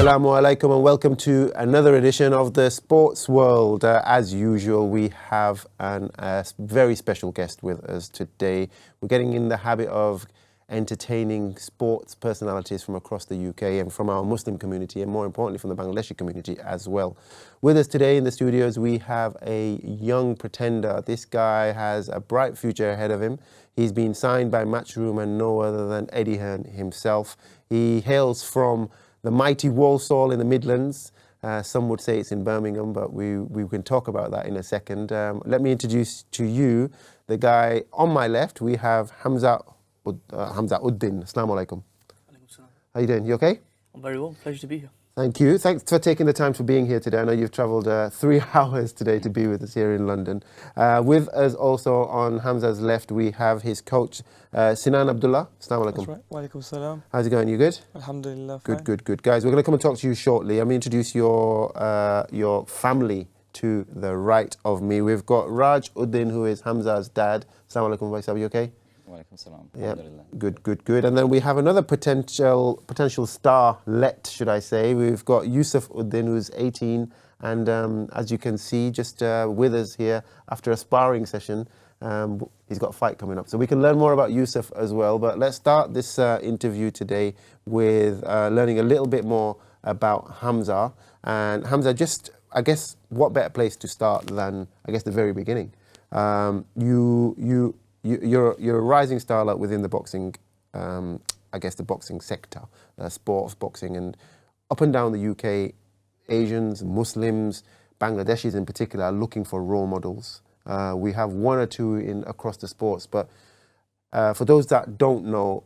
Assalamu alaikum and welcome to another edition of the Sports World. As usual, we have a very special guest with us today. We're getting in the habit of entertaining sports personalities from across the UK and from our Muslim community, and more importantly from the Bangladeshi community as well. With us today in the studios, we have a young pretender. This guy has a bright future ahead of him. He's been signed by Matchroom and no other than Eddie Hearn himself. He hails from the mighty Walsall in the Midlands. Some would say it's in Birmingham, but we can talk about that in a second. Let me introduce to you the guy on my left. We have Hamza Uddin. Assalamu alaikum. How you doing? You okay? I'm very well. Pleasure to be here. Thank you. Thanks for taking the time for being here today. I know you've travelled 3 hours today to be with us here in London. With us also on Hamza's left, we have his coach, Sinan Abdullah. Assalamu alaikum. That's right. Wa alaikum salam. How's it going? You good? Alhamdulillah. Good. Guys, we're going to come and talk to you shortly. I'm going to introduce your family to the right of me. We've got Raj Udin, who is Hamza's dad. Assalamu alaikum. Are you okay? Yeah, good. And then we have another potential starlet, should I say. We've got Yusuf Udin, who's 18, and as you can see, just with us here after a sparring session. He's got a fight coming up, so we can learn more about Yusuf as well. But let's start this interview today with learning a little bit more about Hamza. And Hamza, just, I guess, what better place to start than, I guess, the very beginning? You're a rising starlet within the boxing, I guess the boxing sector, sport of boxing, and up and down the UK, Asians, Muslims, Bangladeshis in particular are looking for role models. We have 1 or 2 across the sports, but for those that don't know,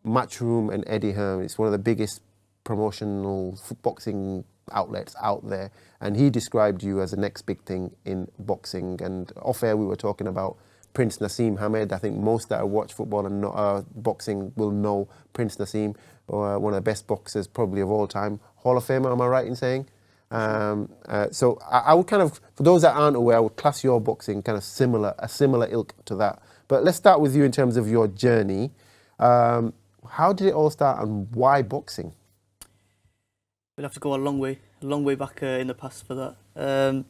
Matchroom and Eddie Hearn, it's one of the biggest promotional boxing outlets out there, and he described you as the next big thing in boxing. And off air we were talking about Prince Naseem Hamed. I think most that watch football and boxing will know Prince Naseem, one of the best boxers probably of all time. Hall of Famer, am I right in saying? So I would kind of, for those that aren't aware, I would class your boxing kind of a similar ilk to that. But let's start with you in terms of your journey. How did it all start and why boxing? We'll have to go a long way back in the past for that.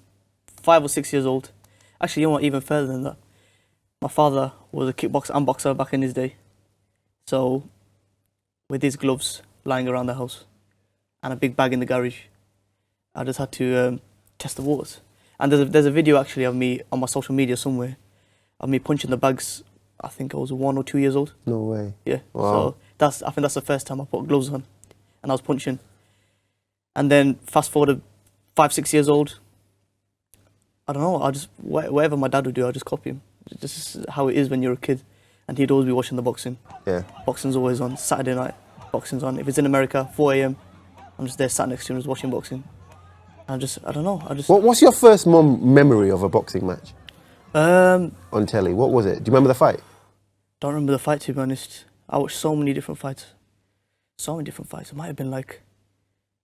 5 or 6 years old. Actually, you know what, even further than that. My father was a kickboxer and boxer back in his day. So, with his gloves lying around the house and a big bag in the garage, I just had to test the waters. And there's a video actually of me on my social media somewhere, of me punching the bags. I think I was 1 or 2 years old. No way. Yeah. Wow. So I think that's the first time I put gloves on, and I was punching. And then fast forward to 5, 6 years old. I don't know. I just whatever my dad would do, I just copy him. This is how it is when you're a kid, and he'd always be watching the boxing. Yeah. Boxing's always on. Saturday night, boxing's on. If it's in America, 4 a.m, I'm just there sat next to him just watching boxing. And I don't know. What's your first memory of a boxing match? On telly, what was it? Do you remember the fight? Don't remember the fight, to be honest. I watched so many different fights. It might have been like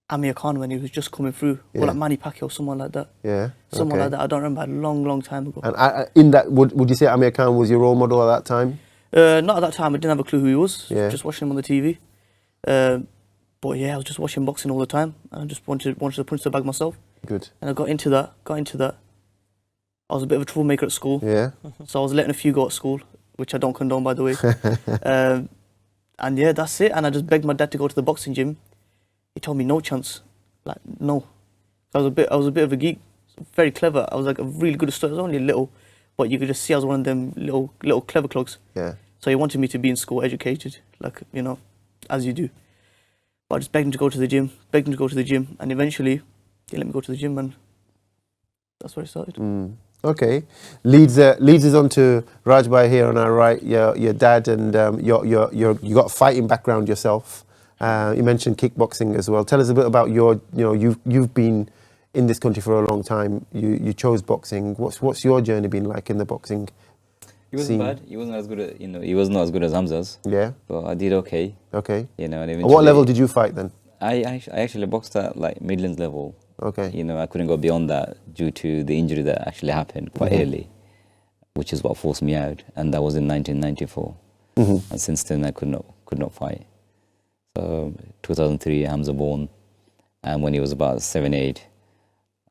Amir Khan when he was just coming through, or like Manny Pacquiao, someone like that. Yeah, someone like that. I don't remember. A long time ago. And in that, would you say Amir Khan was your role model at that time? Not at that time. I didn't have a clue who he was. Yeah. Just watching him on the TV. But yeah, I was just watching boxing all the time, and I just wanted to punch the bag myself. Good. And I got into that. I was a bit of a troublemaker at school. Yeah. So I was letting a few go at school, which I don't condone, by the way. And yeah, that's it. And I just begged my dad to go to the boxing gym. He told me no chance, like no. I was a bit of a geek, very clever. I was like a really good student. I was only little, but you could just see I was one of them little clever clogs. Yeah. So he wanted me to be in school, educated, like, you know, as you do. But I just begged him to go to the gym, and eventually he let me go to the gym, and that's where it started. Okay, leads us on to Raj Bhai here on our right. Your dad, and you got a fighting background yourself. You mentioned kickboxing as well. Tell us a bit about you've been in this country for a long time. You chose boxing. What's your journey been like in the boxing? It wasn't bad. He wasn't as good as he was not as good as Hamza's. Yeah. But I did okay. Okay. And at what level did you fight then? I actually boxed at like Midlands level. Okay. I couldn't go beyond that due to the injury that actually happened quite early, which is what forced me out, and that was in 1994. And since then I could not fight. 2003, Hamza born. And when he was about 7, 8,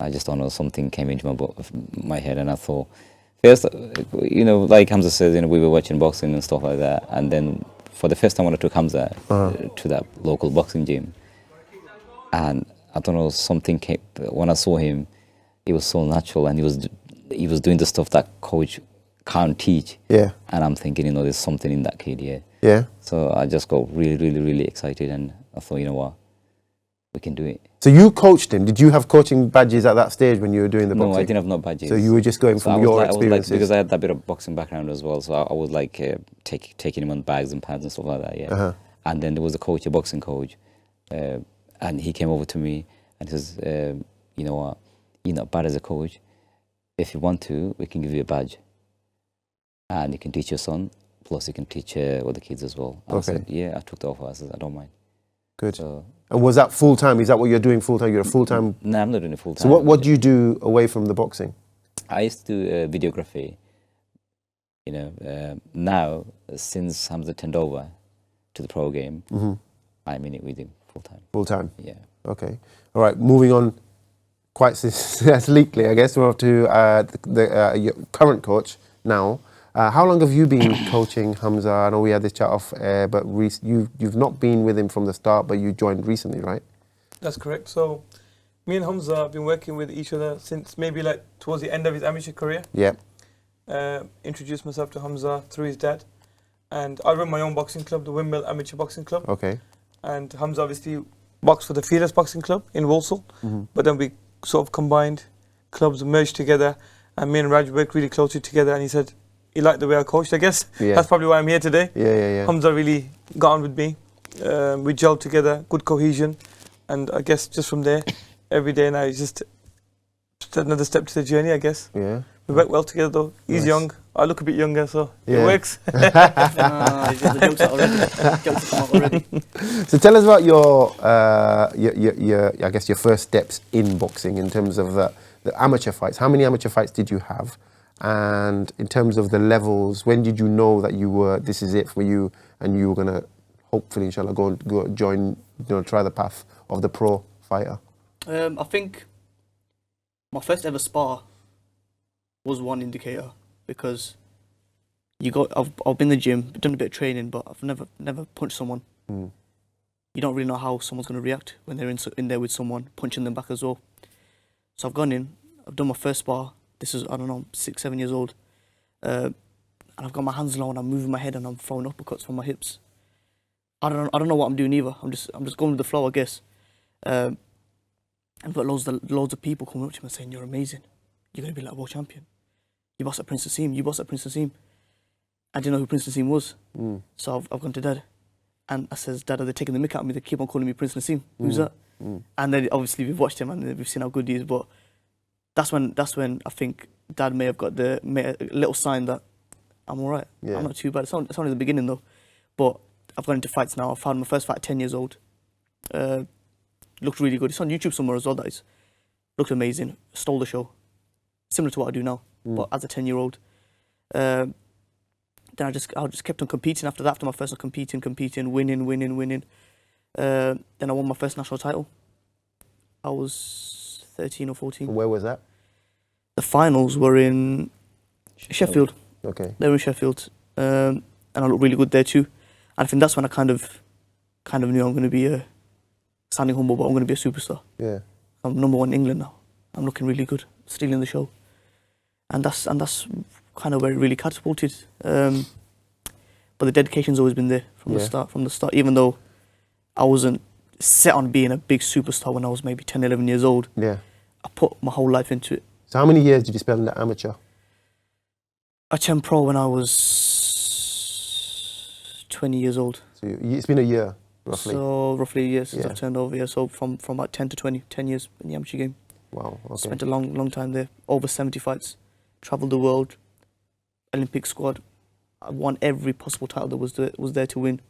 I just don't know, something came into my head, and I thought, first, like Hamza says, we were watching boxing and stuff like that. And then for the first time when I took Hamza to that local boxing gym, and I don't know, something came, when I saw him, it was so natural, and he was doing the stuff that coach can't teach. Yeah. And I'm thinking, there's something in that kid here. Yeah. So I just got really, really, really excited, and I thought, you know what, we can do it. So you coached him. Did you have coaching badges at that stage when you were doing the boxing? No, I didn't have no badges. So you were just going from your experiences? Because I had that bit of boxing background as well, so I was like taking him on bags and pads and stuff like that, yeah. And then there was a boxing coach, and he came over to me and says, you know what, you're not bad as a coach. If you want to, we can give you a badge. And you can teach your son, plus you can teach other kids as well. And I said, yeah, I took the offer. I said, I don't mind. Good. And was that full-time? Is that what you're doing full-time? You're a full-time? No, I'm not doing it full-time. So what do you do away from the boxing? I used to do videography. Now, since Hamza turned over to the pro game, I'm in it with him full-time. Full-time? Yeah. Okay. All right, moving on quite sleekly, I guess, we're off to your current coach now. How long have you been coaching Hamza? I know we had this chat off air, but you've not been with him from the start, but you joined recently, right? That's correct. So me and Hamza have been working with each other since maybe like towards the end of his amateur career. Yeah. Introduced myself to Hamza through his dad. And I run my own boxing club, the Windmill Amateur Boxing Club. Okay. And Hamza obviously boxed for the Fearless Boxing Club in Walsall. But then we sort of combined, clubs merged together, and me and Raj worked really closely together, and he said he liked the way I coached, I guess. Yeah. That's probably why I'm here today. Yeah. Hamza really got on with me. We gelled together, good cohesion, and I guess just from there, every day now is just another step to the journey, I guess. Yeah. We work well together though. He's young, I look a bit younger, so it works. The jokes are already. Jokes come out already. So tell us about your I guess your first steps in boxing in terms of the amateur fights. How many amateur fights did you have? And in terms of the levels, when did you know that this is it for you, and you were gonna hopefully, inshallah, go join, try the path of the pro fighter? I think my first ever spar was one indicator, because I've been in the gym, done a bit of training, but I've never punched someone. You don't really know how someone's gonna react when they're in there with someone, punching them back as well. So I've gone in, I've done my first spar. This is, I don't know, 6, 7 years old. And I've got my hands low and I'm moving my head and I'm throwing uppercuts from my hips. I don't know what I'm doing either. I'm just going with the flow, I guess. And I've got loads of people coming up to me and saying, "You're amazing. You're going to be like a world champion. You boss at Prince Nassim. You boss at Prince Nassim." I didn't know who Prince Nassim was. So I've gone to Dad. And I says, "Dad, are they taking the mick out of me? They keep on calling me Prince Nassim. Who's that?" And then obviously we've watched him and we've seen how good he is. But that's when I think Dad may have got a little sign that I'm all right. Yeah. I'm not too bad. It's only the beginning though. But I've gone into fights now. I've had my first fight at 10 years old. Looked really good. It's on YouTube somewhere as well. That is. Looked amazing. Stole the show. Similar to what I do now, but as a 10-year-old. Then I just kept on competing after that. After my first competing, winning. Then I won my first national title. I was 13 or 14. Where was that? The finals were in Sheffield. Okay. They were in Sheffield, and I looked really good there too. And I think that's when I kind of knew I'm going to be sounding humble, but I'm going to be a superstar. Yeah. I'm #1 in England now. I'm looking really good, stealing the show, and that's kind of where it really catapulted. But the dedication's always been there from the start. Even though I wasn't set on being a big superstar when I was maybe 10, 11 years old. Yeah. I put my whole life into it. So how many years did you spend at amateur? I turned pro when I was 20 years old. So it's been a year, roughly? So roughly a year since I've turned over, yeah. So from about 10 to 20, 10 years in the amateur game. Wow, okay. Spent a long time there. Over 70 fights. Travelled the world. Olympic squad. I won every possible title that was there to win.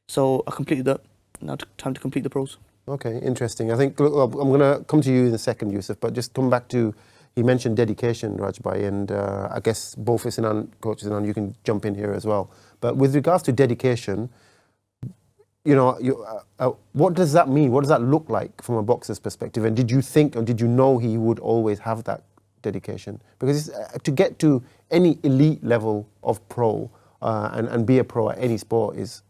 So I completed that. Now time to complete the pros. Okay, interesting. I think I'm going to come to you in a second, Yusuf, but just come back to, he mentioned dedication, Rajbhai, and I guess both Sinan, Coach Sinan, you can jump in here as well. But with regards to dedication, what does that mean? What does that look like from a boxer's perspective? And did you think, or did you know he would always have that dedication? Because to get to any elite level of pro and be a pro at any sport is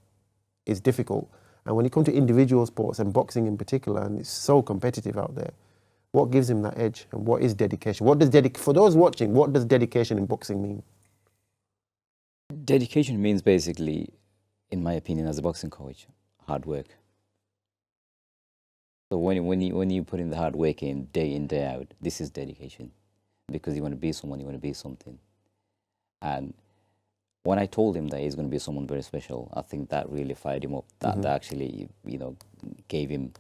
difficult. And when you come to individual sports and boxing in particular, and it's so competitive out there, what gives him that edge? And what is dedication? For those watching, what does dedication in boxing mean? Dedication means basically, in my opinion, as a boxing coach, hard work. So when you put in the hard work in, day out, this is dedication. Because you want to be someone, you want to be something. And when I told him that he's going to be someone very special, I think that really fired him up. That actually, gave him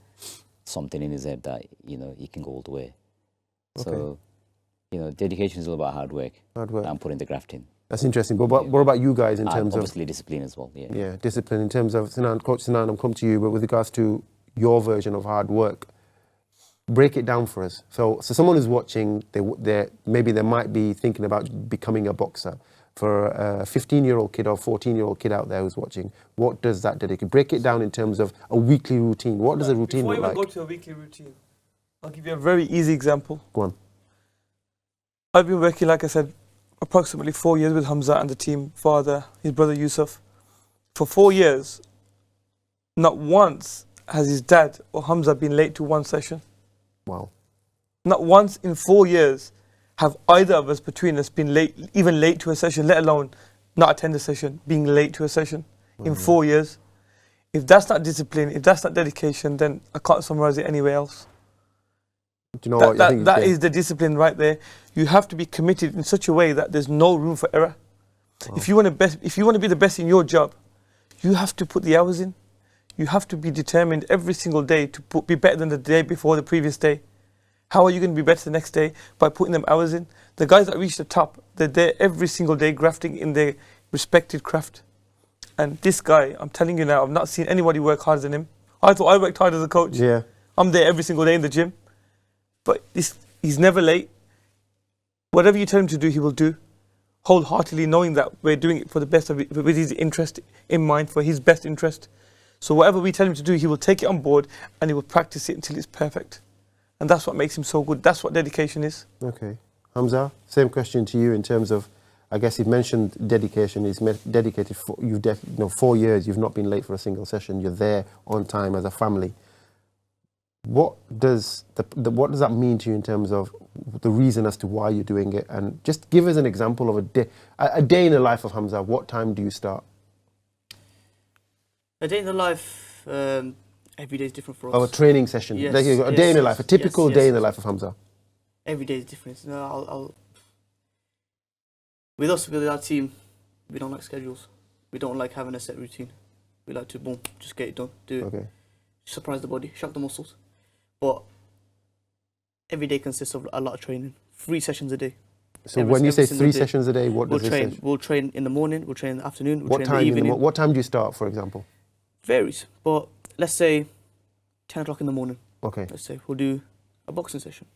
something in his head that, he can go all the way. Okay. So, dedication is all about hard work. And putting the graft in. That's interesting. But what about you guys in terms obviously discipline as well, yeah. Yeah, discipline in terms of, Coach Sinan, I'll come to you, but with regards to your version of hard work, break it down for us. So someone who's watching, maybe they might be thinking about becoming a boxer. For a 15-year-old kid or 14-year-old kid out there who's watching, what does that dedicate? Break it down in terms of a weekly routine. What does a routine look like? Before you go to a weekly routine, I'll give you a very easy example. Go on. I've been working, like I said, approximately 4 years with Hamza and the team, father, his brother Yusuf. For 4 years, not once has his dad or Hamza been late to one session. Wow. Not once in 4 years have either of us between us been late, even late to a session, let alone not attend a session, being late to a session in 4 years. If that's not discipline, if that's not dedication, then I can't summarize it anywhere else. Do you know that is the discipline right there. You have to be committed in such a way that there's no room for error. Wow. If you want to be the best in your job, you have to put the hours in. You have to be determined every single day to be better than the day before, the previous day. How are you going to be better the next day? By putting them hours in. The guys that reach the top, they're there every single day grafting in their respected craft. And this guy, I'm telling you now, I've not seen anybody work harder than him. I thought I worked hard as a coach. Yeah. I'm there every single day in the gym. But he's never late. Whatever you tell him to do, he will do. Wholeheartedly knowing that we're doing it for the best of it, with his interest in mind, for his best interest. So whatever we tell him to do, he will take it on board and he will practice it until it's perfect. And that's what makes him so good. That's what dedication is. Okay. Hamza, same question to you in terms of, I guess you've mentioned dedication. He's dedicated for 4 years. You've not been late for a single session. You're there on time as a family. What does that mean to you in terms of the reason as to why you're doing it? And just give us an example of a day in the life of Hamza. What time do you start? A day in the life, every day is different for us. Oh, a training session. Yes, a day in the life, a typical day in the life of Hamza. Every day is different. With us, with our team, we don't like schedules. We don't like having a set routine. We like to, boom, just get it done, do it. Okay. Surprise the body, shock the muscles. But every day consists of a lot of training. 3 sessions a day. So when you say 3 sessions a day, what does it say? We'll train in the morning, we'll train in the afternoon, what time in the evening. What time do you start, for example? Varies, but let's say 10 o'clock in the morning. Okay. Let's say we'll do a boxing session.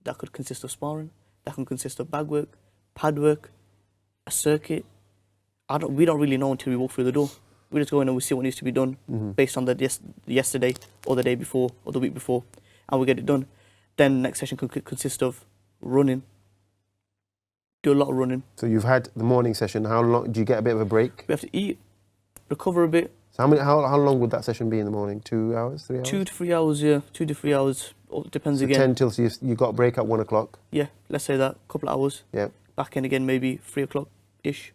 That could consist of sparring, that can consist of bag work, pad work, a circuit. We don't really know until we walk through the door. We just go in and we see what needs to be done based on the yesterday or the day before or the week before, and we get it done. Then the next session could consist of running. Do a lot of running. So you've had the morning session. How long do you get a bit of a break? We have to eat, recover a bit. So how long would that session be in the morning? 2 hours, 3 hours? 2 to 3 hours, yeah. 2 to 3 hours. It depends again. 10 till you got a break at 1 o'clock. Yeah, let's say that. Couple of hours. Yeah. Back in again, maybe 3 o'clock ish.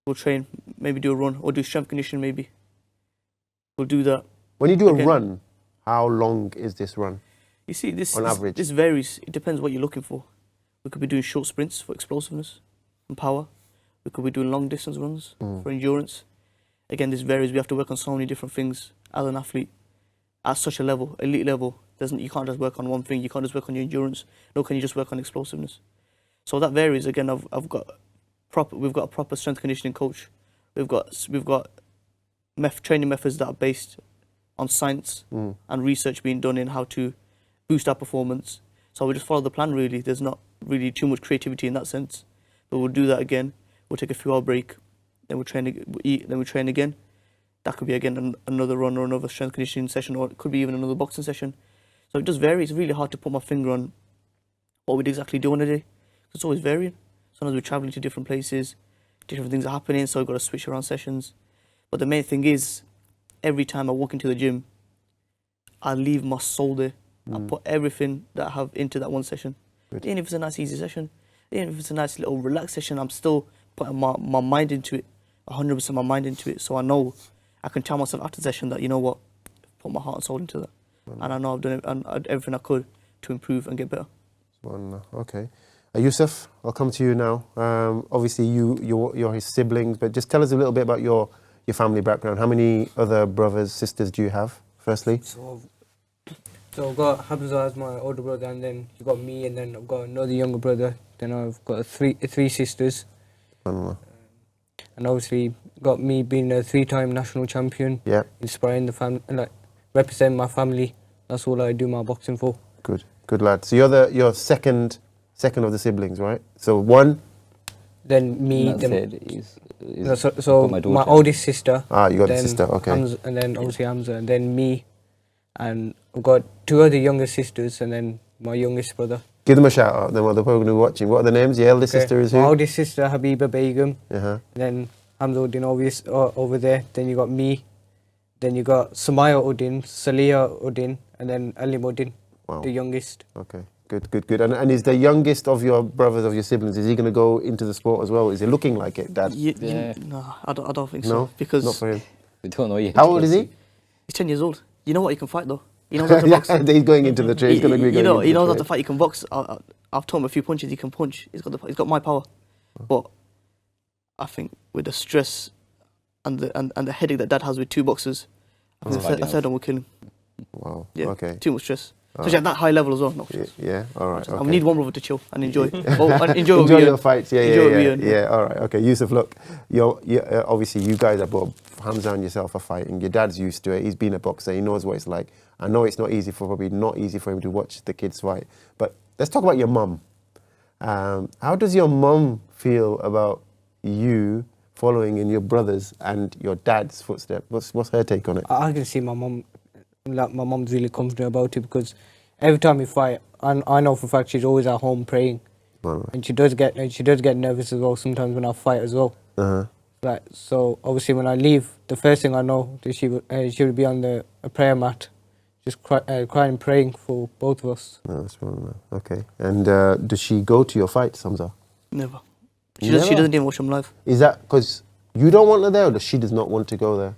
We'll train, maybe do a run or do strength conditioning maybe. We'll do that. When you do a run, how long is this run? You see, on average? This varies. It depends what you're looking for. We could be doing short sprints for explosiveness and power. We could be doing long distance runs for endurance. Again, this varies. We have to work on so many different things as an athlete. At such a level, elite level, you can't just work on one thing. You can't just work on your endurance. Nor can you just work on explosiveness. So that varies. Again, we've got a proper strength conditioning coach. We've got training methods that are based on science and research being done in how to boost our performance. So we just follow the plan really. There's not really too much creativity in that sense. But we'll do that again. We'll take a few hour break. Then we'll train, we'll eat, then we'll train again. that could be again another run or another strength conditioning session, or it could be even another boxing session. So it does vary. It's really hard to put my finger on what we'd exactly do on a day. It's always varying. Sometimes we're traveling to different places, different things are happening, so I've got to switch around sessions. But the main thing is, every time I walk into the gym, I leave my soul there. I put everything that I have into that one session. Good. Even if it's a nice easy session, even if it's a nice little relaxed session, I'm still putting my mind into it, 100% my mind into it. So I know I can tell myself after the session that, you know what, put my heart and soul into that. And I know I've done everything I could to improve and get better. Okay. Yusuf, I'll come to you now. Obviously, you're his siblings, but just tell us a little bit about your family background. How many other brothers, sisters do you have, firstly? So I've got Hamza as my older brother, and then you've got me, and then I've got another younger brother. Then I've got three sisters. And obviously got me being a 3-time national champion. Yeah. Inspiring the family, like representing my family. That's all I do my boxing for. Good lad. So you're second of the siblings, right? So one. Then me. So my oldest sister. You got a sister. Okay. Hamza, and then obviously Hamza, and then me. And I've got 2 other younger sisters, and then my youngest brother. Give them a shout out, then they're probably going to be watching. What are the names? Your eldest sister is who? My oldest sister, Habiba Begum. Then Hamza Uddin, obvious, over there. Then you got me. Then you got Samaya Udin, Saliha Udin, and then Alim Udin, the youngest. Okay, good. And is the youngest of your brothers, of your siblings, is he going to go into the sport as well? Is he looking like it, Dad? No, I don't think so. Because not for him. We don't know yet. How old is he? He's 10 years old. You know what? He can fight though. He knows how to box. He's going into the trade. He's going to be going he knows how to fight. He can box. I've taught him a few punches. He can punch. He's got my power. But I think with the stress and the headache that Dad has with 2 boxers, a third one will kill him. Wow. Yeah. Okay. Too much stress. Especially at that high level as well. No. Yeah. All right. Okay. I need one brother to chill and enjoy. Enjoy your fights. Yeah. All right. Okay. Yusuf, look, obviously you guys are both, Hamza and yourself, are fighting. Your dad's used to it. He's been a boxer. He knows what it's like. I know it's not easy for him to watch the kids fight. But let's talk about your mum. How does your mum feel about you following in your brothers and your dad's footsteps? What's her take on it? I can see my mum. Like, my mum's really confident about it, because every time we fight, I know for a fact she's always at home praying, and she does get nervous as well sometimes when I fight as well. Like, so obviously when I leave, the first thing I know that she would be on a prayer mat, just crying, praying for both of us. That's wrong. Okay. And does she go to your fights, Hamza? Never. She doesn't even watch them live. Is that because you don't want her there, or does she does not want to go there?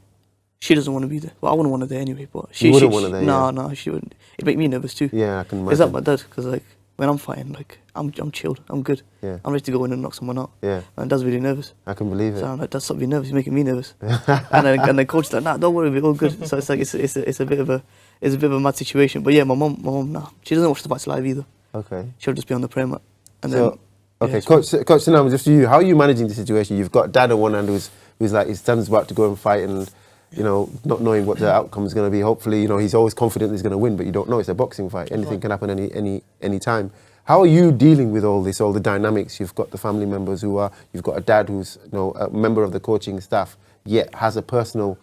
She doesn't want to be there. Well, I wouldn't want her there anyway, but she wouldn't want her there. No, she wouldn't. It'd make me nervous too. Yeah, I can imagine. It's like my dad, because like when I'm fighting, like I'm chilled, I'm good. Yeah. I'm ready to go in and knock someone out. Yeah. And Dad's really nervous. I can believe it. So I'm like, Dad, stop being nervous. You're making me nervous. and then coach's like, nah, don't worry, we're all good. So it's like it's a bit of a mad situation. But yeah, my mum, nah, she doesn't watch the fights live either. Okay. She'll just be on the prayer mat. And so, okay, Coach Sanam, just for you, how are you managing the situation? You've got Dad on one hand who's like his son's about to go and fight, and not knowing what the outcome is going to be. Hopefully, he's always confident he's going to win, but you don't know. It's a boxing fight. Anything can happen any time. How are you dealing with all this, all the dynamics? You've got the family members you've got a dad who's a member of the coaching staff, yet has a personal.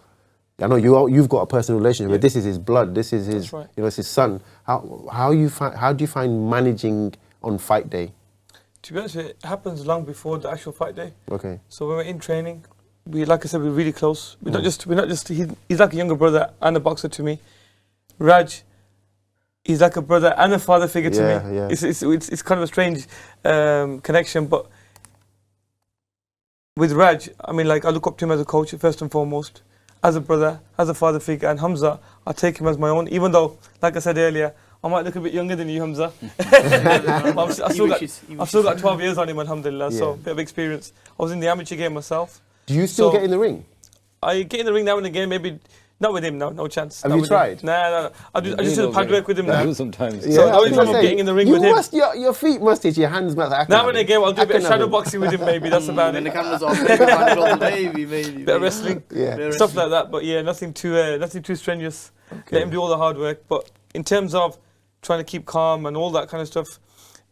I know you've got a personal relationship, but this is his blood. This is his, it's his son. How do you find managing on fight day? To be honest, it happens long before the actual fight day. Okay. So when we're in training, like I said, we're really close. We're not just. He's like a younger brother and a boxer to me. Raj, he's like a brother and a father figure to me. Yeah. It's kind of a strange connection, but with Raj, I mean, like I look up to him as a coach first and foremost, as a brother, as a father figure, and Hamza, I take him as my own. Even though, like I said earlier, I might look a bit younger than you, Hamza. I've still got 12 years on him, alhamdulillah, so a bit of experience. I was in the amateur game myself. Do you still get in the ring? I get in the ring now and again, maybe not with him, no chance. Have you tried? No. I just do the pad work with him now. Sometimes. So the only time I'm getting in the ring with him. Your feet must hit, your hands must act. Now and again, I'll do a bit of shadow boxing with him, maybe, that's about it. And the cameras off, maybe. Bit of wrestling, stuff like that, but yeah, nothing too strenuous. Okay. Let him do all the hard work, but in terms of trying to keep calm and all that kind of stuff,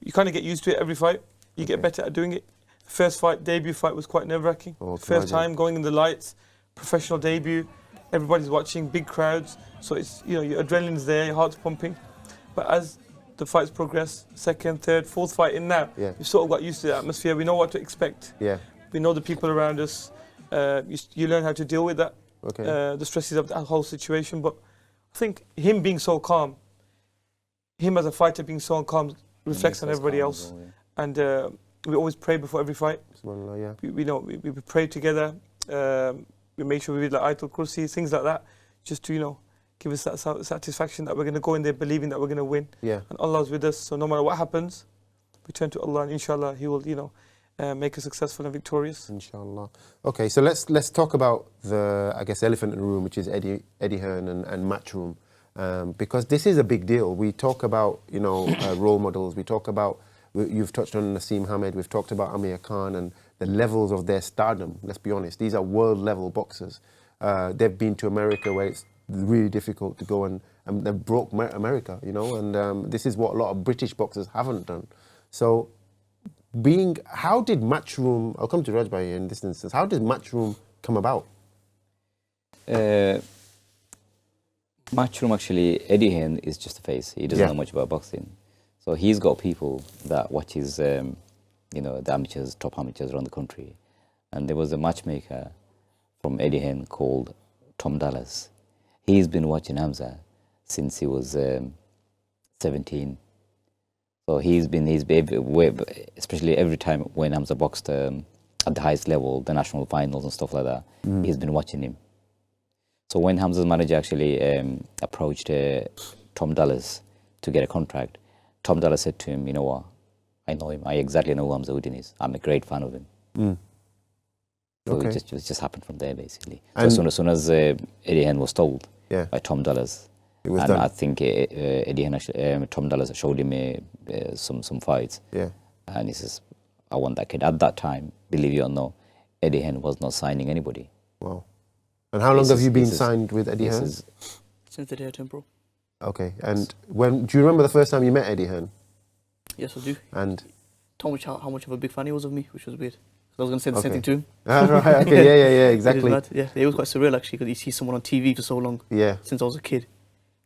you kind of get used to it every fight. You get better at doing it. First fight, debut fight was quite nerve-wracking. First time going in the lights, professional debut. everybody's watching, big crowds, so it's, you know, your adrenaline's there, your heart's pumping. But as the fights progress, second, third, fourth fight in now, we've sort of got used to the atmosphere. We know what to expect. We know the people around us. You learn how to deal with that, the stresses of that whole situation. But I think him being so calm, him as a fighter being so calm, reflects on everybody else. And we always pray before every fight. We know we pray together. We make sure we read like Ayatul Kursi, things like that, just to, you know, give us that satisfaction that we're going to go in there believing that we're going to win. And Allah's with us. So no matter what happens, we turn to Allah, and inshallah He will, you know, make us successful and victorious. Inshallah. Okay, so let's talk about the, I guess, elephant in the room, which is Eddie Hearn and Matchroom, because this is a big deal. We talk about, you know, role models. We talk about, you've touched on Naseem Hamed. We've talked about Amir Khan and the levels of their stardom. Let's be honest, these are world-level boxers. They've been to America where it's really difficult to go, and they've broke America, you know, and this is what a lot of British boxers haven't done. So, how did Matchroom, I'll come to Rajbhai in this instance, how did Matchroom come about? Matchroom, actually, Eddie Hearn is just a face. He doesn't know much about boxing. So he's got people that watch his, you know, the amateurs, top amateurs around the country. And there was a matchmaker from Eddie Hearn called Tom Dallas. He's been watching Hamza since he was 17. So he's been, especially every time when Hamza boxed at the highest level, the national finals and stuff like that, he's been watching him. So when Hamza's manager actually approached Tom Dallas to get a contract, Tom Dallas said to him, you know what, I know him, I exactly know who Hamza Uddin is. I'm a great fan of him. So it just happened from there, basically. So as soon as Eddie Hearn was told by Tom Dallas, and done. I think Eddie Hearn actually, Tom Dallas showed him some fights. And he says, I want that kid. At that time, believe it or not, Eddie Hearn was not signing anybody. Wow. And how long have you been signed with Eddie Hearn? Since the day I turned pro. Okay. And do you remember the first time you met Eddie Hearn? Yes, I do. And told me how much of a big fan he was of me, which was weird. I was going to say the same thing to him. Right, okay, yeah, exactly. Yeah, it was quite surreal actually, because you see someone on TV for so long, since I was a kid,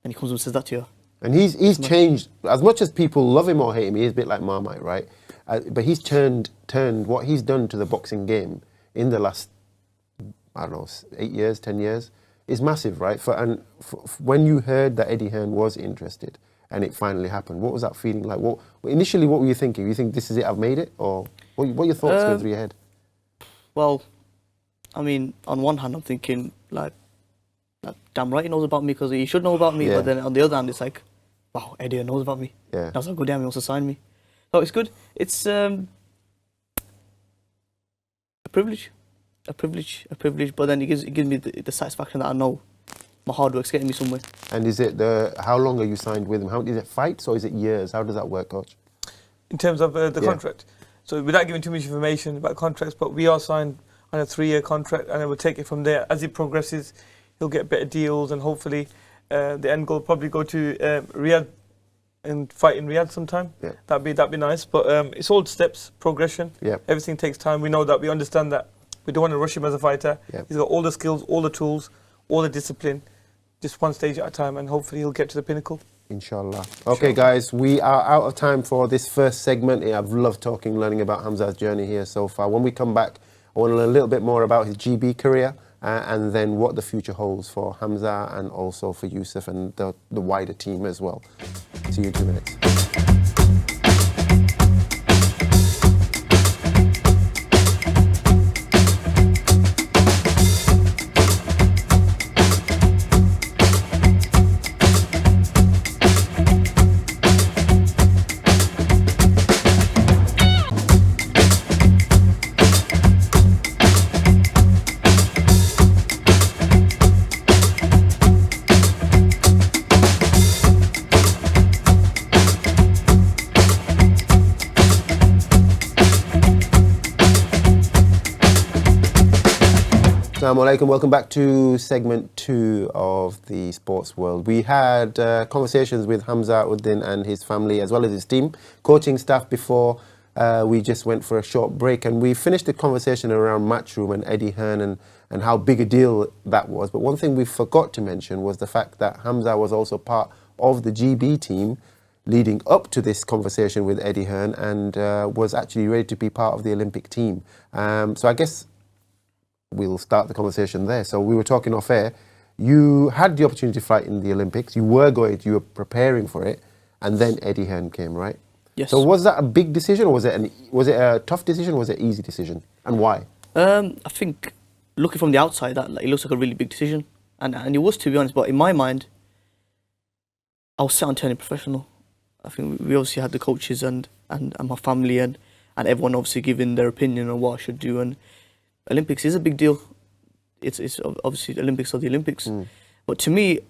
and he comes and says that to you. And he's changed, as much as people love him or hate him, he's a bit like Marmite, right? But he's turned what he's done to the boxing game in the last, I don't know, 8 years, 10 years, is massive, right? When you heard that Eddie Hearn was interested, and it finally happened, what was that feeling like? Initially, what were you thinking? You think this is it, I've made it? Or what are your thoughts going through your head? Well, I mean, on one hand, I'm thinking, like damn right he knows about me, because he should know about me. But then on the other hand, it's like, wow, Eddie knows about me. That's how good damn he wants to sign me. So it's good. It's a privilege. But then it gives me the satisfaction that I know my hard work's getting me somewhere. And is it how long are you signed with him? Is it fights or is it years? How does that work, Coach? In terms of the contract. So without giving too much information about contracts, but we are signed on a 3-year contract, and then we'll take it from there. As it progresses, he'll get better deals, and hopefully the end goal will probably go to Riyadh and fight in Riyadh sometime. That'd be nice. But it's all steps, progression. Everything takes time. We know that. We understand that. We don't want to rush him as a fighter. He's got all the skills, all the tools, all the discipline, just one stage at a time, and hopefully he'll get to the pinnacle. Inshallah. Okay, guys, we are out of time for this first segment. I've loved learning about Hamza's journey here so far. When we come back, I want to learn a little bit more about his GB career and then what the future holds for Hamza and also for Yusuf and the wider team as well. See you in 2 minutes. Assalamu alaikum, welcome back to segment 2 of the sports world. We had conversations with Hamza Uddin and his family as well as his team, coaching staff before we just went for a short break, and we finished the conversation around Matchroom and Eddie Hearn and how big a deal that was. But one thing we forgot to mention was the fact that Hamza was also part of the GB team leading up to this conversation with Eddie Hearn, and was actually ready to be part of the Olympic team. So I guess we'll start the conversation there. So we were talking off air. You had the opportunity to fight in the Olympics. You were preparing for it, and then Eddie Hearn came, right? Yes. So was that a big decision, or was it a tough decision, or was it an easy decision, and why? I think looking from the outside, that it looks like a really big decision, and it was, to be honest. But in my mind, I was set on turning professional. I think we obviously had the coaches and my family and everyone obviously giving their opinion on what I should do. And Olympics is a big deal. It's obviously the Olympics are the Olympics. But to me,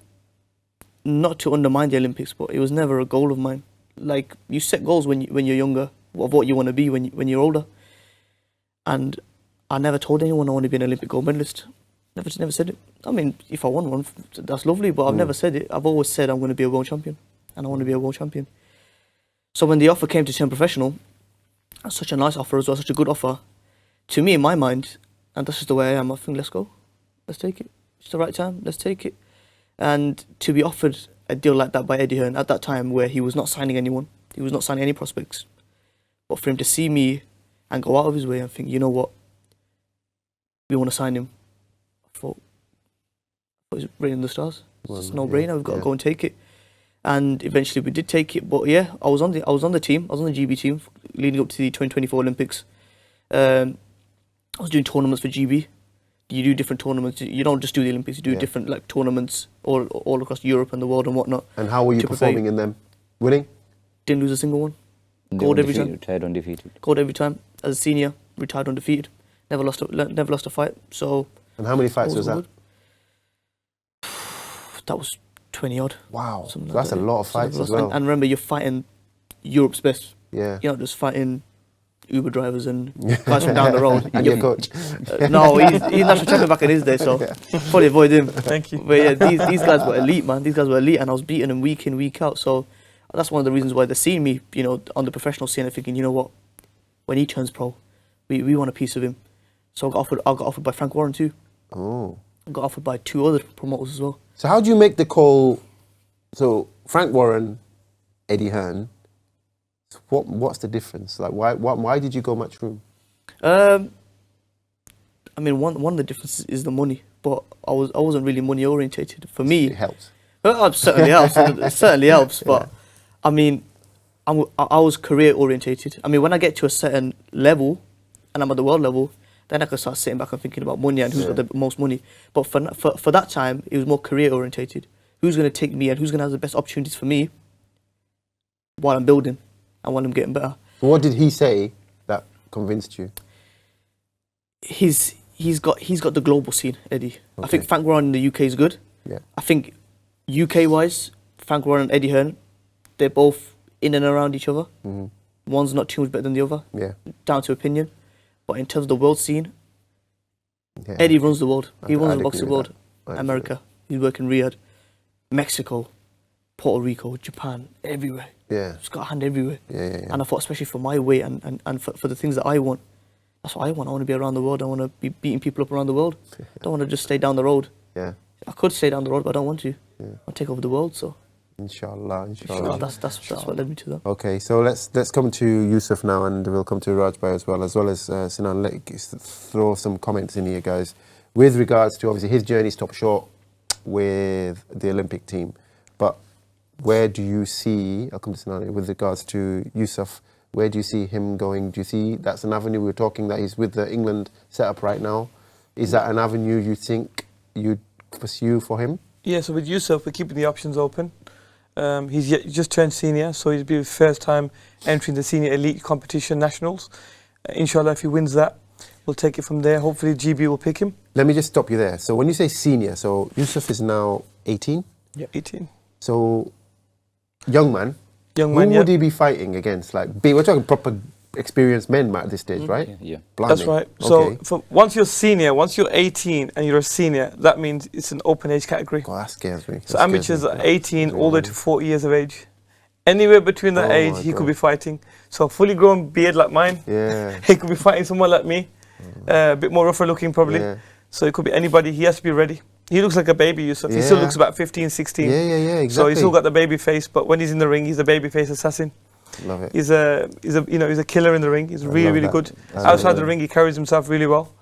not to undermine the Olympics, but it was never a goal of mine. Like, you set goals when you're younger of what you want to be when you're older. And I never told anyone I want to be an Olympic gold medalist. Never said it. I mean, if I won one, that's lovely, but I've never said it. I've always said I'm going to be a world champion, and I want to be a world champion. So when the offer came to turn professional, that's such a nice offer as well, such a good offer. To me, in my mind, and that's just the way I am, I think, let's go. Let's take it. It's the right time. Let's take it. And to be offered a deal like that by Eddie Hearn at that time, where he was not signing anyone, he was not signing any prospects, but for him to see me and go out of his way and think, you know what, we want to sign him, I thought it's written in the stars. It's just no brainer. We've got to go and take it. And eventually we did take it. But yeah, I was on the team. I was on the GB team leading up to the 2024 Olympics. I was doing tournaments for GB. You do different tournaments. You don't just do the Olympics. You do different like tournaments all across Europe and the world and whatnot. And how were you performing in them? Winning? Didn't lose a single one. Gold every time. Retired undefeated. Gold every time. As a senior, retired undefeated. Never lost a fight. So. And how many fights was that? That was 20 odd. Wow, so that's a lot of fights as well. And remember, you're fighting Europe's best. Yeah. You're not just fighting Uber drivers and guys from down the road. And your coach. No, he's national champion back in his day, so probably avoid him. Thank you. But yeah, these guys were elite, man. These guys were elite, and I was beating them week in, week out. So that's one of the reasons why they're seeing me, on the professional scene and thinking, you know what, when he turns pro, we want a piece of him. So I got offered by Frank Warren too. Oh. I got offered by 2 other promoters as well. So how do you make the call? So Frank Warren, Eddie Hearn. What's the difference? Like, why did you go Matchroom? I mean, one of the differences is the money, but I wasn't really money orientated. For me, it helps. It certainly helps. It certainly helps. But I mean, I was career orientated. I mean, when I get to a certain level, and I'm at the world level, then I can start sitting back and thinking about money and who's got the most money. But for that time, it was more career orientated. Who's going to take me and who's going to have the best opportunities for me while I'm building and while I'm getting better. So what did he say that convinced you? He's got the global scene, Eddie. Okay. I think Frank Warren in the UK is good. Yeah. I think UK wise, Frank Warren and Eddie Hearn, they're both in and around each other. Mm-hmm. One's not too much better than the other. Yeah. Down to opinion. But in terms of the world scene, Eddie runs the world. He runs the boxing world. America. He's working Riyadh, Mexico, Puerto Rico, Japan, everywhere. Yeah. He's got a hand everywhere. Yeah. And I thought, especially for my weight and for the things that I want, that's what I want. I want to be around the world. I want to be beating people up around the world. I don't want to just stay down the road. Yeah. I could stay down the road, but I don't want to. Yeah. I'll take over the world, so. Inshallah. That's what led me to that. Okay, so let's come to Yusuf now, and we'll come to Rajbhai as well as Sinan. Let's throw some comments in here, guys, with regards to obviously his journey stopped short with the Olympic team, but where do you see? I'll come to Sinan with regards to Yusuf. Where do you see him going? Do you see that's an avenue? We were talking that he's with the England setup right now. Is that an avenue you think you'd pursue for him? Yeah, so with Yusuf, we're keeping the options open. He's just turned senior, so he'll be his first time entering the senior elite competition nationals. Inshallah, if he wins that, we'll take it from there. Hopefully GB will pick him. Let me just stop you there. So when you say senior, so Yusuf is now 18? Yeah, 18. So young man. Who would he be fighting against? Like, we're talking proper experienced men at this stage, right? Yeah. That's right. So once you're senior, once you're 18 and you're a senior, that means it's an open age category. Oh, that scares me. So amateurs are 18 all the way to 40 years of age. Anywhere between that age, he could be fighting. So a fully grown beard like mine, he could be fighting someone like me, a bit more rougher looking probably. Yeah. So it could be anybody. He has to be ready. He looks like a baby, Yusuf. Yeah. He still looks about 15, 16. Yeah, exactly. So he's still got the baby face, but when he's in the ring, he's a baby face assassin. Love it. He's a killer in the ring. He's really good. Outside the ring, he carries himself really well.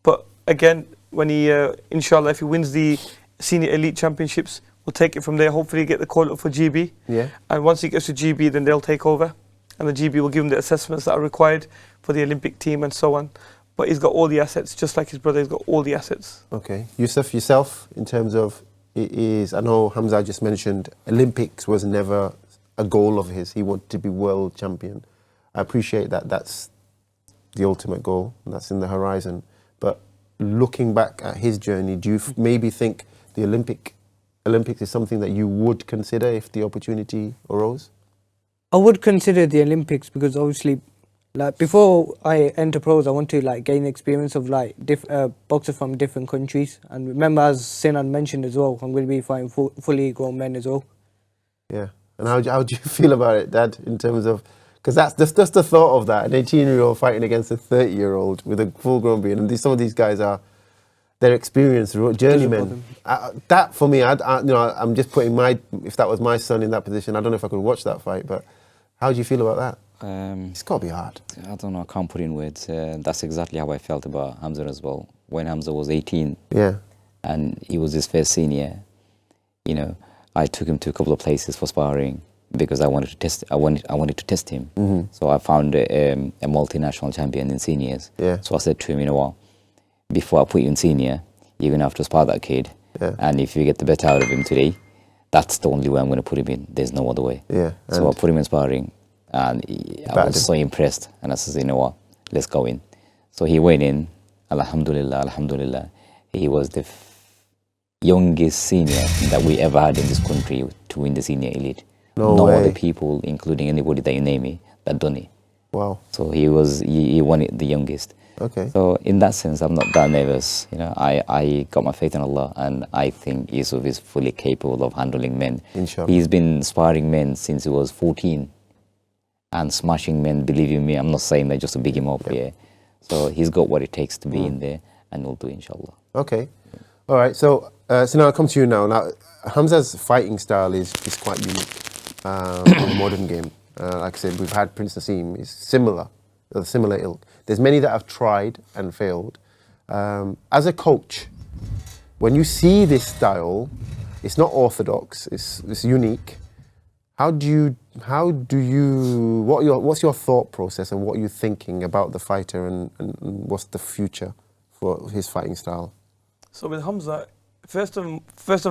But again, when he, inshallah, if he wins the Senior Elite Championships, we'll take it from there. Hopefully get the call up for GB. Yeah. And once he gets to GB, then they'll take over. And the GB will give him the assessments that are required for the Olympic team and so on. But he's got all the assets, just like his brother, he's got all the assets. Okay. Yusuf, yourself, in terms of, I know Hamza just mentioned, Olympics was never a goal of his. He wanted to be world champion. I appreciate that that's the ultimate goal, and that's in the horizon. But looking back at his journey, do you maybe think the Olympics is something that you would consider if the opportunity arose? I would consider the Olympics because obviously, like before I enter pros, I want to like gain experience of like boxers from different countries. And remember, as Sinan mentioned as well, I'm going to be fighting fully grown men as well. Yeah. And how do you feel about it, Dad, in terms of, because that's just the thought of that, an 18-year-old fighting against a 30-year-old with a full-grown being, and some of these guys they're experienced journeymen. That for me, I'm just putting if that was my son in that position, I don't know if I could watch that fight, but how do you feel about that? It's got to be hard. I don't know, I can't put in words. That's exactly how I felt about Hamza as well. When Hamza was 18 and he was his first senior, I took him to a couple of places for sparring because I wanted to test. I wanted to test him. Mm-hmm. So I found a multinational champion in seniors. Yeah. So I said to him, you know what? Before I put you in senior, you're gonna have to spar that kid. Yeah. And if you get the better out of him today, that's the only way I'm gonna put him in. There's no other way. Yeah. So I put him in sparring, and I was so impressed. And I said, you know what? Let's go in. So he went in. Alhamdulillah. He was the youngest senior that we ever had in this country to win the senior elite. No way. Other people, including anybody that you name it, that done it. Wow. So he won it the youngest. Okay. So in that sense, I'm not that nervous. I got my faith in Allah, and I think Yusuf is fully capable of handling men. Inshallah. He's been sparring men since he was 14 and smashing men, believe you me. I'm not saying that just to big him up, yeah. So he's got what it takes to be in there, and we'll do it, inshallah. Okay. All right. So now I come to you now. Now, Hamza's fighting style is quite unique in the modern game. Like I said, we've had Prince Naseem. It's similar ilk. There's many that have tried and failed. As a coach, when you see this style, it's not orthodox. It's unique. What's your thought process and what are you thinking about the fighter and what's the future for his fighting style? So with Hamza, first and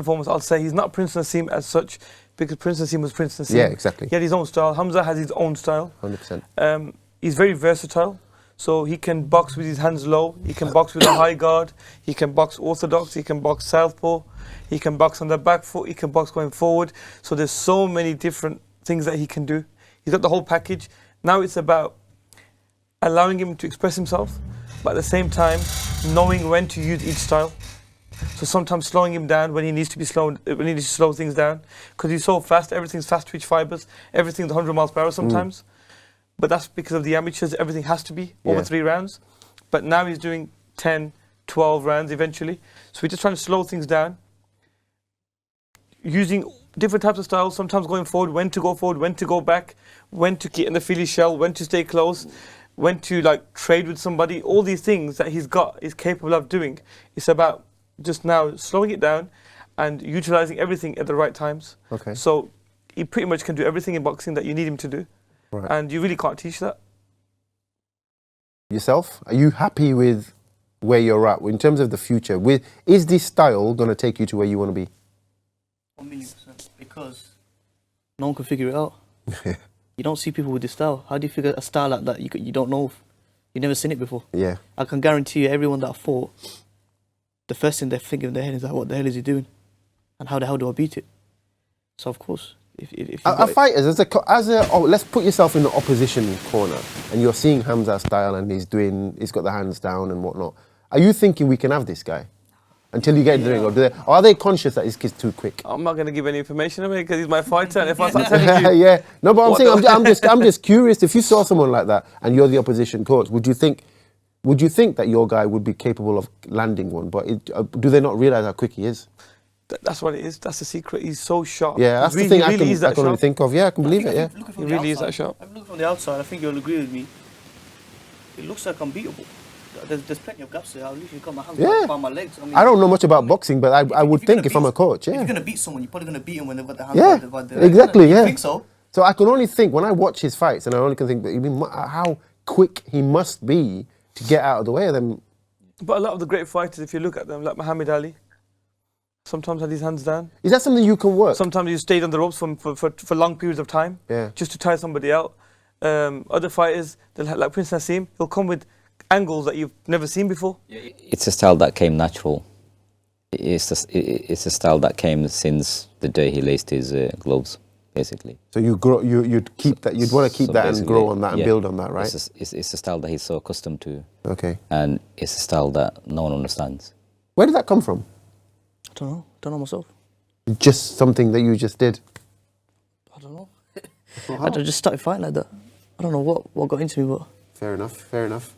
foremost, I'll say he's not Prince Naseem as such, because Prince Naseem was Prince Naseem. Yeah, exactly. He had his own style. Hamza has his own style. 100%. He's very versatile. So he can box with his hands low. He can box with a high guard. He can box orthodox. He can box southpaw. He can box on the back foot. He can box going forward. So there's so many different things that he can do. He's got the whole package. Now it's about allowing him to express himself, but at the same time, knowing when to use each style. So sometimes slowing him down when he needs to slow things down, because he's so fast. Everything's fast twitch fibers. Everything's 100 miles per hour sometimes. But that's because of the amateurs. Everything has to be over 3 rounds. But now he's doing 10, 12 rounds eventually. So we're just trying to slow things down, using different types of styles, sometimes going forward, when to go forward, when to go back, when to get in the Philly shell, when to stay close, when to trade with somebody. All these things that he's capable of doing. It's about just now slowing it down and utilizing everything at the right times. Okay. So he pretty much can do everything in boxing that you need him to do. Right. And you really can't teach that. Yourself, are you happy with where you're at in terms of the future? Is this style going to take you to where you want to be? 1,000,000%. Because no one can figure it out. You don't see people with this style. How do you figure a style like that? You don't know. You've never seen it before. Yeah. I can guarantee you, everyone that fought, the first thing they're thinking in their head is what the hell is he doing? And how the hell do I beat it? So of course, if fighters, let's put yourself in the opposition corner, and you're seeing Hamza's style, and he's got the hands down and whatnot. Are you thinking we can have this guy until you get into the ring, or are they conscious that his kid's too quick? I'm not going to give any information away because he's my fighter. And if I start telling you, yeah, no, but I'm saying I'm just curious. If you saw someone like that and you're the opposition coach, would would you think that your guy would be capable of landing one? But do they not realise how quick he is? That's what it is. That's the secret. He's so sharp. Yeah, that's the thing I can only think of. Yeah, I can believe it. Yeah, he really is that sharp. I'm looking from the outside. I think you'll agree with me. It looks like unbeatable. There's plenty of gaps there. I'll literally got my hands behind my legs. I don't know much about boxing, but I would think if I'm a coach, if you're gonna beat someone, you're probably gonna beat him when they've got their hands yeah, their exactly. legs. Yeah, You think so? So I can only think when I watch his fights, and I only can think how quick he must be to get out of the way of them. But a lot of the great fighters, if you look at them, like Muhammad Ali, sometimes had his hands down. Is that something you can work? Sometimes you stayed on the ropes for long periods of time, just to tire somebody out. Other fighters, like Prince Nassim, he'll come with angles that you've never seen before. It's a style that came natural. It's a style that came since the day he laced his gloves, basically. So you'd keep that. You'd want to keep that and grow on that and build on that, right? It's a style that he's so accustomed to. Okay. And it's a style that no one understands. Where did that come from? I don't know. Don't know myself. Just something that you just did. I don't know. I just started fighting like that. I don't know what got into me, but fair enough. Fair enough.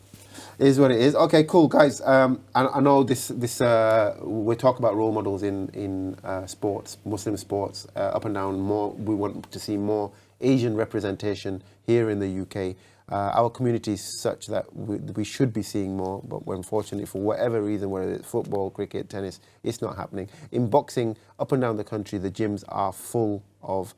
It is what it is. Okay, cool, guys. I know this. We talk about role models in sports, Muslim sports, up and down. We want to see more Asian representation here in the UK. Our community is such that we should be seeing more, but unfortunately, for whatever reason, whether it's football, cricket, tennis, it's not happening. In boxing, up and down the country, the gyms are full of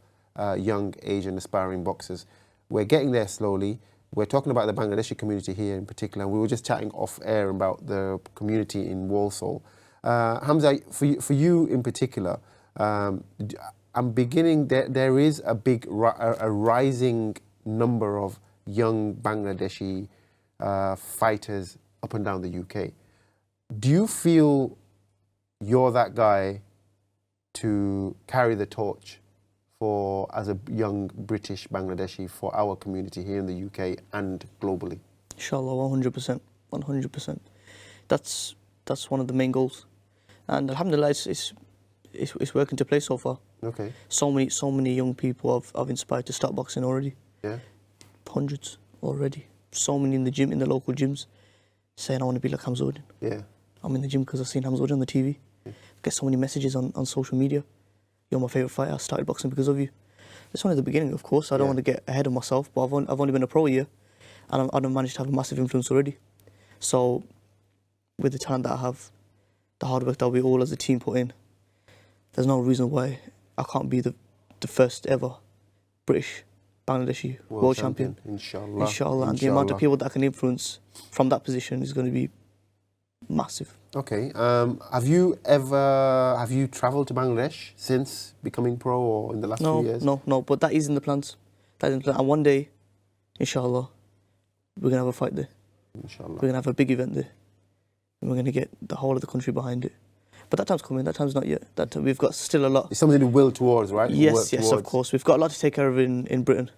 young Asian aspiring boxers. We're getting there slowly. We're talking about the Bangladeshi community here in particular, and we were just chatting off air about the community in Walsall. Hamza, for you in particular, I'm beginning, there is a rising number of young Bangladeshi fighters up and down the UK. Do you feel you're that guy to carry the torch as a young British Bangladeshi for our community here in the UK and globally? Inshallah, 100%, 100%. That's one of the main goals, and alhamdulillah, it's working to play so far. Okay. So many young people I've inspired to start boxing already. Yeah. Hundreds already. So many in the gym, in the local gyms, saying I want to be like Hamza Uddin. Yeah. I'm in the gym because I've seen Hamza Uddin on the TV. I get so many messages on social media. You're my favourite fighter. I started boxing because of you. It's only the beginning, of course. I don't want to get ahead of myself, but I've only been a pro a year, and I've managed to have a massive influence already. So, with the talent that I have, the hard work that we all as a team put in, there's no reason why I can't be the first ever British Bangladeshi world champion. Inshallah. And the amount of people that I can influence from that position is going to be massive. Okay. Have you travelled to Bangladesh since becoming pro or in the last few years? No. But that is in the plans. And one day, inshallah, we're gonna have a fight there. Inshallah. We're gonna have a big event there, and we're gonna get the whole of the country behind it. But that time's coming. That time's not yet. We've got still a lot. It's something to will towards, right? Yes, of course. We've got a lot to take care of in Britain.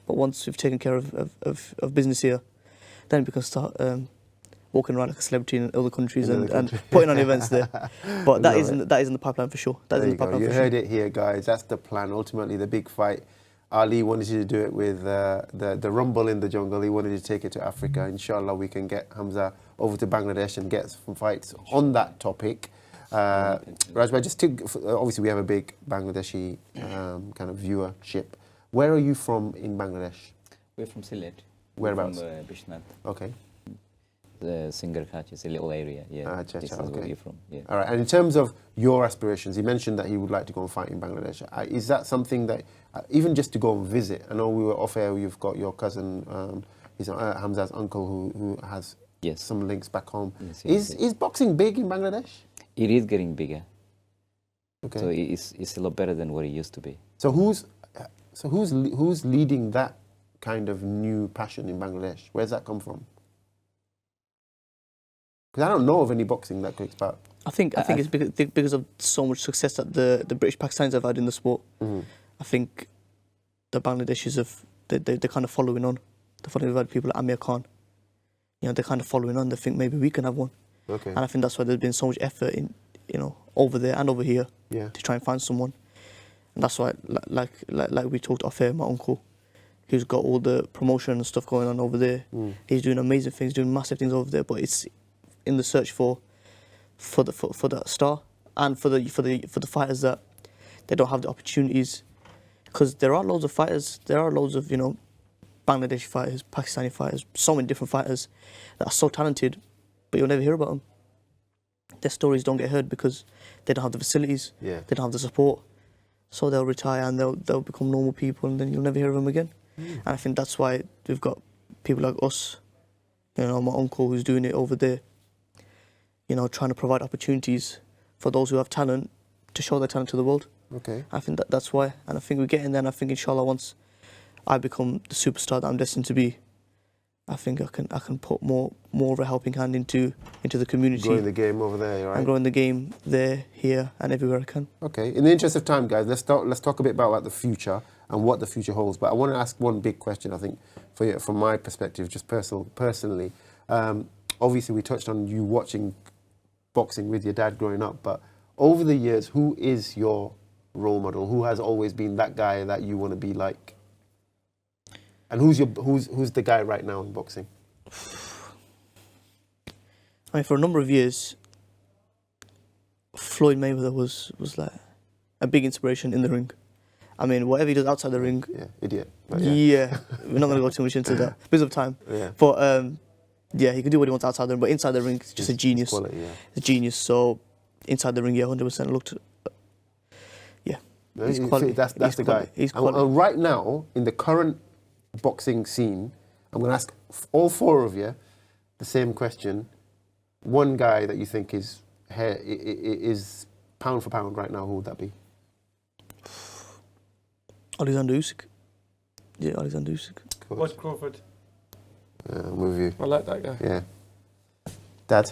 But once we've taken care of business here, then we can start walking around like a celebrity in other countries and putting on events there. But that is in the pipeline for sure. That is in the pipeline for sure. You heard it here, guys. That's the plan. Ultimately, the big fight. Ali wanted you to do it with the rumble in the jungle. He wanted you to take it to Africa. Inshallah, we can get Hamza over to Bangladesh and get some fights on that topic. Rajbhai, obviously we have a big Bangladeshi kind of viewership. Where are you from in Bangladesh? We're from Siraj. Whereabouts? From Bishnath. Okay. The Singarkach is a little area, yeah. This is where you're from, yeah. All right, and in terms of your aspirations, you mentioned that he would like to go and fight in Bangladesh. Is that something that, even just to go and visit, I know we were off air, you've got your cousin, he's Hamza's uncle who has some links back home. Yes, is boxing big in Bangladesh? It is getting bigger. Okay. So it's a lot better than what it used to be. So who's leading that kind of new passion in Bangladesh? Where's that come from? Because I don't know of any boxing that kicks back. I think it's because of so much success that the British Pakistanis have had in the sport. Mm-hmm. I think the Bangladeshis they're kind of following on. We've had people like Amir Khan. You know, they're kind of following on. They think maybe we can have one. Okay. And I think that's why there's been so much effort in, over there and over here to try and find someone. And that's why, like we talked off air, my uncle, who's got all the promotion and stuff going on over there. He's doing amazing things, doing massive things over there. But it's in the search for that star, and for the fighters that they don't have the opportunities, because there are loads of fighters. There are loads of Bangladeshi fighters, Pakistani fighters, so many different fighters that are so talented, but you'll never hear about them. Their stories don't get heard because they don't have the facilities. Yeah. They don't have the support. So they'll retire and they'll become normal people, and then you'll never hear of them again. And I think that's why we've got people like us, my uncle who's doing it over there, trying to provide opportunities for those who have talent to show their talent to the world. Okay. I think that's why. And I think we're getting there, and I think inshallah once I become the superstar that I'm destined to be, I think I can put more of a helping hand into the community. Growing the game over there, right? And growing the game there, here, and everywhere I can. Okay. In the interest of time, guys, let's talk a bit about the future and what the future holds. But I want to ask one big question, I think, for you, from my perspective, just personally. Obviously, we touched on you watching boxing with your dad growing up, but over the years, who is your role model? Who has always been that guy that you want to be like? And who's the guy right now in boxing? I mean, for a number of years, Floyd Mayweather was like a big inspiration in the ring. I mean, whatever he does outside the ring. Yeah, idiot. But yeah, we're not going to go too much into that because of time. Yeah. But yeah, he can do what he wants outside the ring, but inside the ring, he's just a genius. Quality, yeah. A genius. So inside the ring, yeah, 100% looked. Yeah, He's quality. That's the guy. He's quality. And right now, in the current boxing scene, I'm going to ask all four of you the same question. One guy that you think is pound for pound right now, who would that be? Alexander Usyk. Yeah, Alexander Usyk. What's Crawford? I'm with you. I like that guy. Yeah. Dad?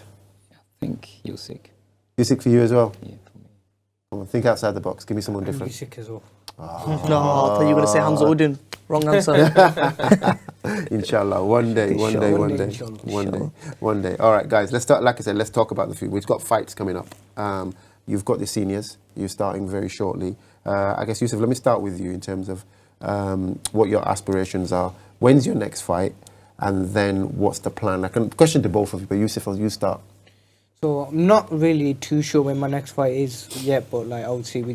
I think Usyk. Usyk for you as well? Yeah, for me. Come on, think outside the box. Give me someone different. Usyk as well. No, I thought you were going to say Hamza Uddin. Wrong answer. Inshallah, one day. All right, guys, let's start. Like I said, let's talk about the future. We've got fights coming up. You've got the seniors. You're starting very shortly. I guess, Yusuf, let me start with you in terms of what your aspirations are. When's your next fight? And then what's the plan? I can question to both of you, but Yusuf, you start. So I'm not really too sure when my next fight is yet, but obviously I'm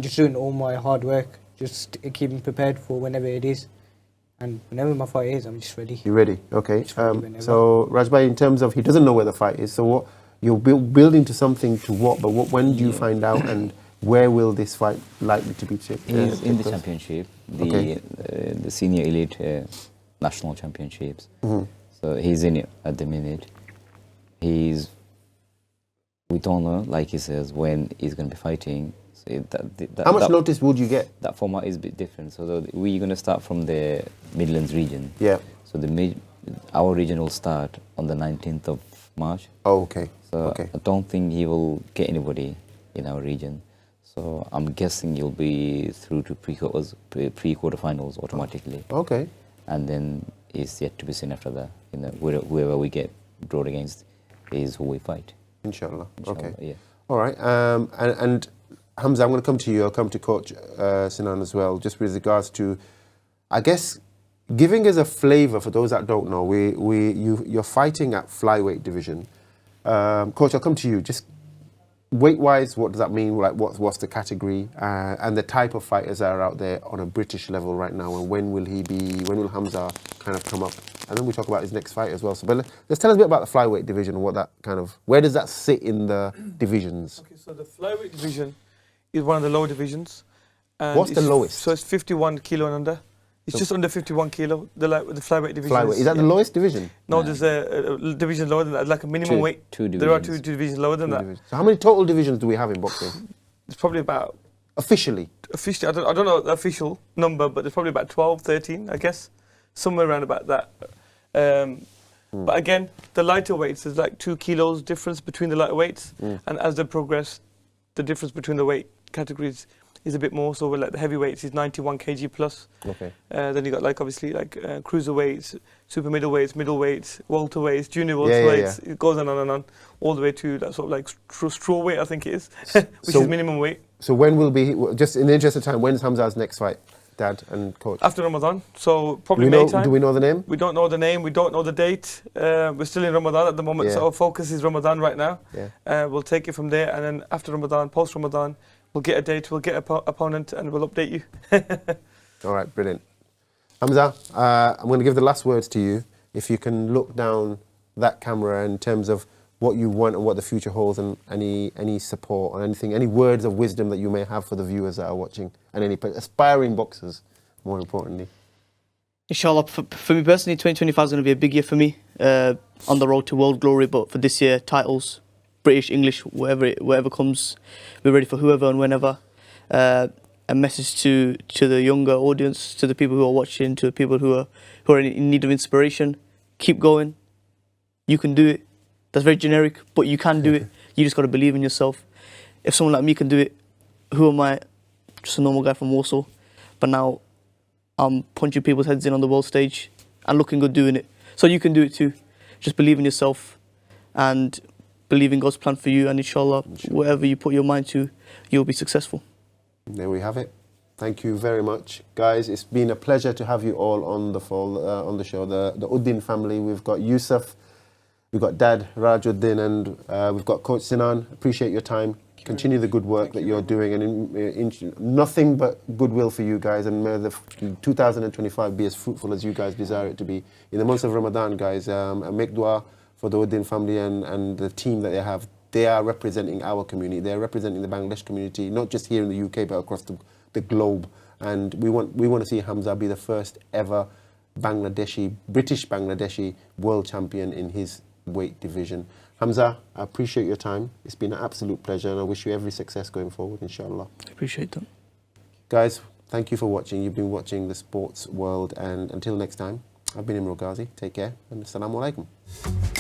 just doing all my hard work, just keeping prepared for whenever it is. And whenever my fight is, I'm just ready. You're ready? Okay. So, Rajbhai, in terms of, he doesn't know where the fight is, so what you're building to something to what, but when do you find out, and where will this fight likely to be taken? He's in the championship, the senior elite national championships. Mm-hmm. So he's in it at the minute. We don't know, like he says, when he's going to be fighting. So how much notice would you get? That format is a bit different. So we're going to start from the Midlands region. Yeah. So our region will start on the 19th of March. Oh, okay. So I don't think he will get anybody in our region. So I'm guessing he'll be through to pre-quarterfinals automatically. Okay. And then it's yet to be seen after that. Whoever we get drawn against is who we fight. Inshallah. Okay. Yeah. All right. And Hamza, I'm going to come to you. I'll come to Coach Sinan as well, just with regards to, I guess, giving us a flavour for those that don't know. You're fighting at flyweight division. Coach, I'll come to you. Just weight-wise, what does that mean? Like, what's the category and the type of fighters that are out there on a British level right now? And when will Hamza kind of come up? And then we talk about his next fight as well. So, but let's tell us a bit about the flyweight division and what that where does that sit in the divisions? Okay, so the flyweight division is one of the lower divisions. And what's the lowest? So it's 51 kilo and under. It's just under 51 kilo, the flyweight division. Flyweight. Is that the lowest division? No, there's a division lower than that, like a minimum weight. Two divisions. There are two divisions lower than that. So how many total divisions do we have in boxing? It's probably about... Officially, I don't know the official number, but there's probably about 12, 13, I guess. Somewhere around about that. But again, the lighter weights, there's like 2 kilos difference between the lighter weights. And as they progress, the difference between the weight categories is a bit more. So like the heavyweights is 91 kg plus. Okay. Then you got cruiserweights, super middleweights, welterweights, junior welterweights. It goes on, all the way to that sort of like straw weight, I think it is, which is minimum weight. So when will be, just in the interest of time, when's Hamza's next fight? dad and coach? After Ramadan, so Do probably we May know, time. do we know the name? We don't know the name, we don't know the date. We're still in Ramadan at the moment, Yeah. so our focus is Ramadan right now. Yeah. We'll take it from there, and then after Ramadan, post Ramadan, we'll get a date, we'll get an opponent, and we'll update you. All right, brilliant. Hamza, I'm going to give the last words to you. If you can look down that camera in terms of what you want and what the future holds, and any support or anything, any words of wisdom that you may have for the viewers that are watching, and any aspiring boxers, more importantly. Inshallah, for me personally, 2025 is going to be a big year for me, on the road to world glory. But for this year, titles, British, English, whatever comes, we're ready for whoever and whenever. A message to the younger audience, to the people who are watching, to the people who are in need of inspiration. Keep going. You can do it. That's very generic, but you can do it. You just got to believe in yourself. If someone like me can do it, who am I? Just a normal guy from Warsaw. But now I'm punching people's heads in on the world stage and looking good doing it. So you can do it too. Just believe in yourself and believe in God's plan for you. And inshallah, whatever you put your mind to, you'll be successful. There we have it. Thank you very much, guys. It's been a pleasure to have you all on the show. The Udin family. We've got Yusuf, we've got Dad Siraj Uddin, and we've got Coach Sinan. Appreciate your time. Continue the good work that you're doing, and nothing but goodwill for you guys. And may the 2025 be as fruitful as you guys desire it to be. In the month of Ramadan, guys, make dua for the Udin family and the team that they have. They are representing our community. They are representing the Bangladesh community, not just here in the UK, but across the globe. And we want to see Hamza be the first ever British Bangladeshi world champion in his weight division. Hamza, I appreciate your time. It's been an absolute pleasure, and I wish you every success going forward, inshallah. I appreciate that. Guys, thank you for watching. You've been watching The Sports World, and until next time, I've been Imran Ghazi. Take care, and assalamu alaikum.